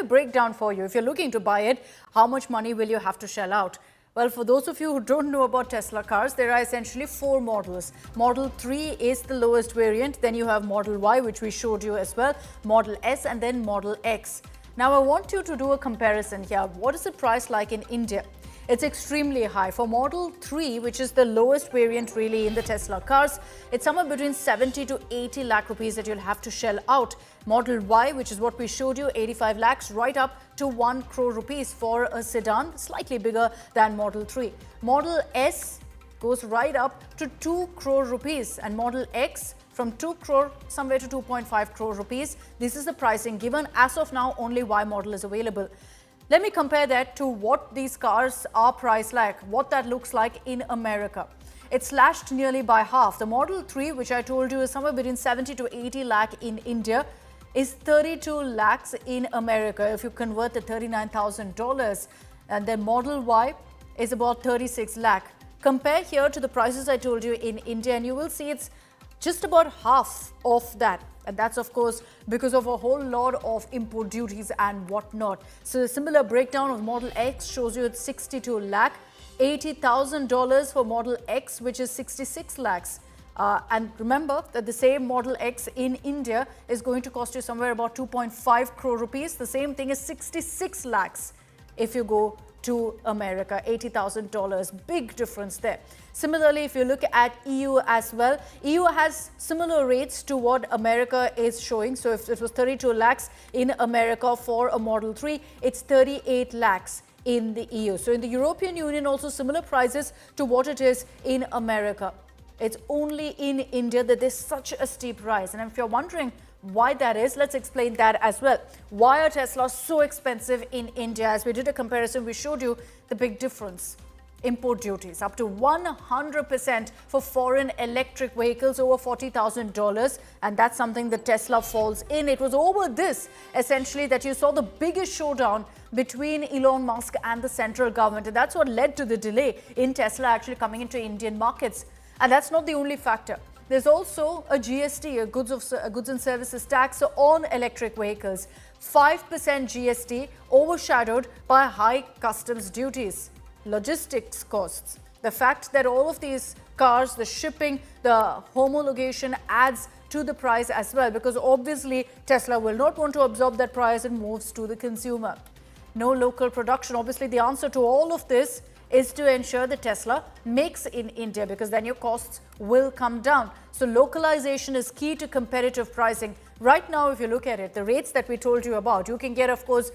me break down for you. If you're looking to buy it, how much money will you have to shell out? Well, for those of you who don't know about Tesla cars, there are essentially 4 models. Model 3 is the lowest variant. Then you have Model Y, which we showed you as well, Model S, and then Model X. Now, I want you to do a comparison here. What is the price like in India? It's extremely high. For Model 3, which is the lowest variant really in the Tesla cars, it's somewhere between 70 to 80 lakh rupees that you'll have to shell out. Model Y, which is what we showed you, 85 lakhs, right up to 1 crore rupees for a sedan, slightly bigger than Model 3. Model S goes right up to 2 crore rupees, and Model X from 2 crore somewhere to 2.5 crore rupees. This is the pricing given. As of now, only Y model is available. Let me compare that to what these cars are priced like, what that looks like in America. It's slashed nearly by half. The Model 3, which I told you is somewhere between 70 to 80 lakh in India, is 32 lakhs in America if you convert the $39,000. And then Model Y is about 36 lakh. Compare here to the prices I told you in India and you will see it's just about half of that. And that's, of course, because of a whole lot of import duties and whatnot. So a similar breakdown of Model X shows you it's 62 lakh, $80,000 for Model X, which is 66 lakhs. And remember that the same Model X in India is going to cost you somewhere about 2.5 crore rupees. The same thing is 66 lakhs if you go to America, $80,000. Big difference there. Similarly, if you look at EU as well, EU has similar rates to what America is showing. So if it was 32 lakhs in America for a Model 3, it's 38 lakhs in the EU. So in the European Union, also similar prices to what it is in America. It's only in India that there's such a steep rise. And if you're wondering why that is, let's explain that as well. Why are Teslas so expensive in India? As we did a comparison, we showed you the big difference. Import duties up to 100% for foreign electric vehicles over $40,000, and that's something that Tesla falls in. It was over this essentially that you saw the biggest showdown between Elon Musk and the central government, and that's what led to the delay in Tesla actually coming into Indian markets. And that's not the only factor. There's also a GST, a goods and services tax on electric vehicles. 5% GST overshadowed by high customs duties. Logistics costs. The fact that all of these cars, the shipping, the homologation adds to the price as well, because obviously Tesla will not want to absorb that price and moves to the consumer. No local production. Obviously, the answer to all of this is to ensure that Tesla makes in India, because then your costs will come down. So localization is key to competitive pricing. Right now, if you look at it, the rates that we told you about, you can get, of course,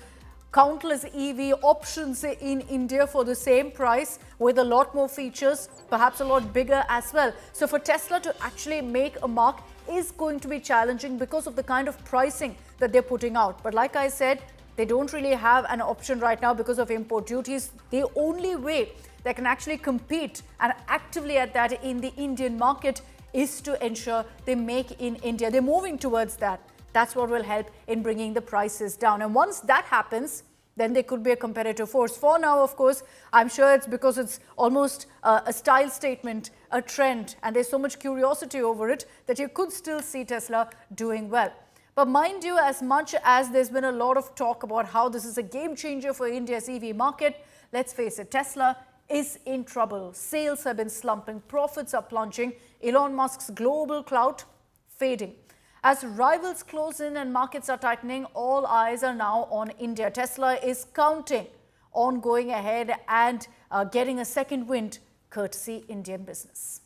countless EV options in India for the same price with a lot more features, perhaps a lot bigger as well. So for Tesla to actually make a mark is going to be challenging because of the kind of pricing that they're putting out. But like I said, they don't really have an option right now because of import duties. The only way they can actually compete and actively at that in the Indian market is to ensure they make in India. They're moving towards that. That's what will help in bringing the prices down. And once that happens, then they could be a competitive force. For now, of course, I'm sure it's because it's almost a style statement, a trend, and there's so much curiosity over it that you could still see Tesla doing well. But mind you, as much as there's been a lot of talk about how this is a game changer for India's EV market, let's face it, Tesla is in trouble. Sales have been slumping, profits are plunging, Elon Musk's global clout fading. As rivals close in and markets are tightening, all eyes are now on India. Tesla is counting on going ahead and getting a second wind, courtesy Indian business.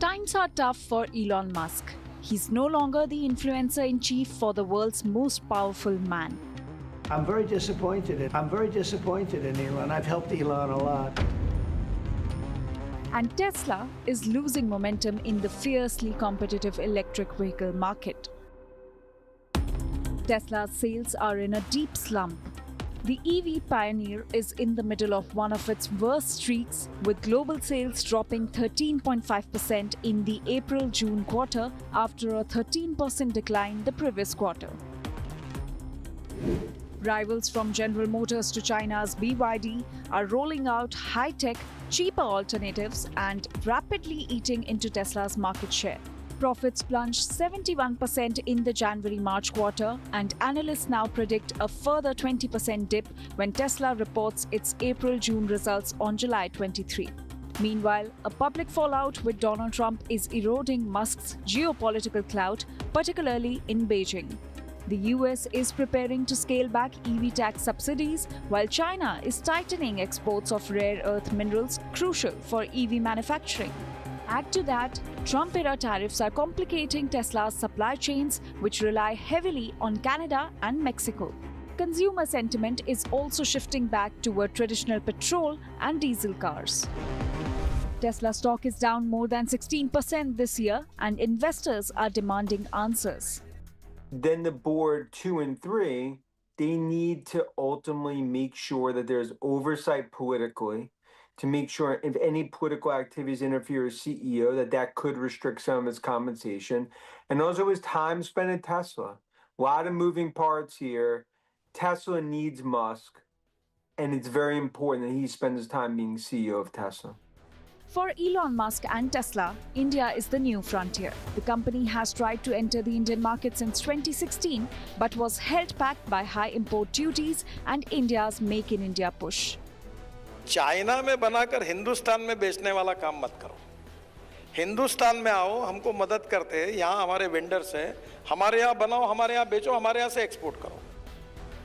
Times are tough for Elon Musk. He's no longer the influencer-in-chief for the world's most powerful man. I'm very disappointed in Elon. I've helped Elon a lot. And Tesla is losing momentum in the fiercely competitive electric vehicle market. Tesla's sales are in a deep slump. The EV pioneer is in the middle of one of its worst streaks, with global sales dropping 13.5% in the April-June quarter after a 13% decline the previous quarter. Rivals from General Motors to China's BYD are rolling out high-tech, cheaper alternatives, and rapidly eating into Tesla's market share. Profits plunged 71% in the January-March quarter, and analysts now predict a further 20% dip when Tesla reports its April-June results on July 23. Meanwhile, a public fallout with Donald Trump is eroding Musk's geopolitical clout, particularly in Beijing. The US is preparing to scale back EV tax subsidies, while China is tightening exports of rare earth minerals crucial for EV manufacturing. Add to that, Trump-era tariffs are complicating Tesla's supply chains, which rely heavily on Canada and Mexico. Consumer sentiment is also shifting back toward traditional petrol and diesel cars. Tesla stock is down more than 16% this year, and investors are demanding answers. Then the board 2 and 3, they need to ultimately make sure that there's oversight politically, to make sure if any political activities interfere with CEO, that could restrict some of his compensation. And also his time spent at Tesla. A lot of moving parts here. Tesla needs Musk, and it's very important that he spends his time being CEO of Tesla. For Elon Musk and Tesla, India is the new frontier. The company has tried to enter the Indian market since 2016, but was held back by high import duties and India's Make in India push. China में बनाकर हिंदुस्तान में बेचने वाला काम मत करो। हिंदुस्तान में आओ, हमको मदद करते हैं, यहाँ हमारे वेंडर्स हैं, हमारे यहाँ बनाओ, हमारे यहाँ बेचो, हमारे यहाँ से एक्सपोर्ट करो।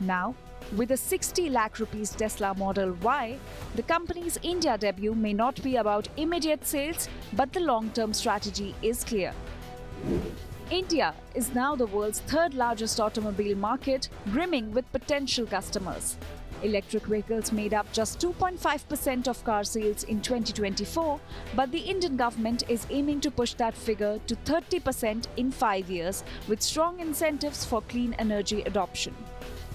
Now, with a 60 lakh rupees Tesla Model Y, the company's India debut may not be about immediate sales, but the long-term strategy is clear. India is now the world's third largest automobile market, brimming with potential customers. Electric vehicles made up just 2.5% of car sales in 2024, but the Indian government is aiming to push that figure to 30% in 5 years, with strong incentives for clean energy adoption.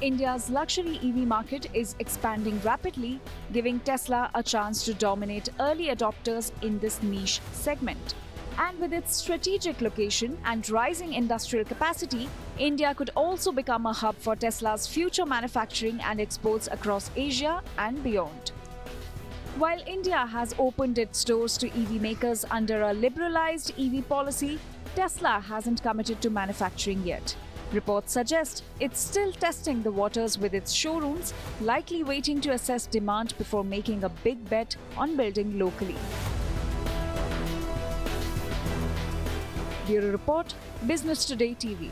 India's luxury EV market is expanding rapidly, giving Tesla a chance to dominate early adopters in this niche segment. And with its strategic location and rising industrial capacity, India could also become a hub for Tesla's future manufacturing and exports across Asia and beyond. While India has opened its doors to EV makers under a liberalized EV policy, Tesla hasn't committed to manufacturing yet. Reports suggest it's still testing the waters with its showrooms, likely waiting to assess demand before making a big bet on building locally. Bureau Report, Business Today TV.